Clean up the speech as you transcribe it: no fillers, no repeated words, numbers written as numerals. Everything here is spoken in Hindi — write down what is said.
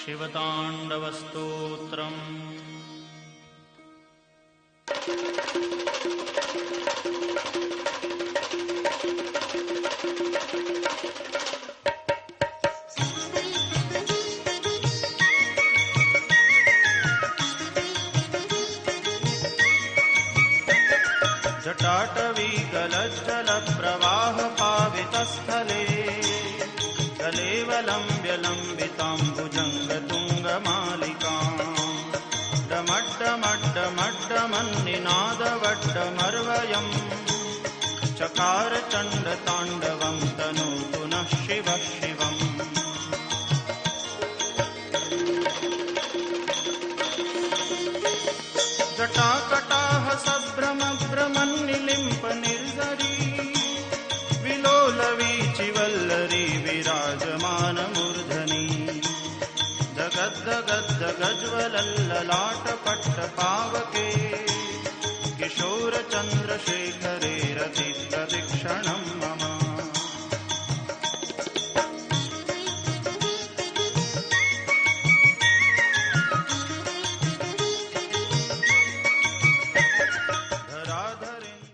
शिवताण्डवस्तोत्रम्। जटाटवीगलज्जलप्रवाहपावितस्थले कलेवलम्ब्य लम्बिताम्बुजङ्गतुङ्गमालिकाम् डमड्डमड्डमड्डमन्निनादवड्डमर्वयम् चकार चण्डताण्डवं तनोतु नः शिवः शिवम्। जटाकटाह सभ्रमभ्रमन्निलिम्प निर्झरी विलोलवीचिवल्लरी विराजमानमूर्धनि जगद्दगद्दगज्वलल्ललाटपट्टपावके किशोरचन्द्रशेखरे रतिप्रदक्षिणं मम।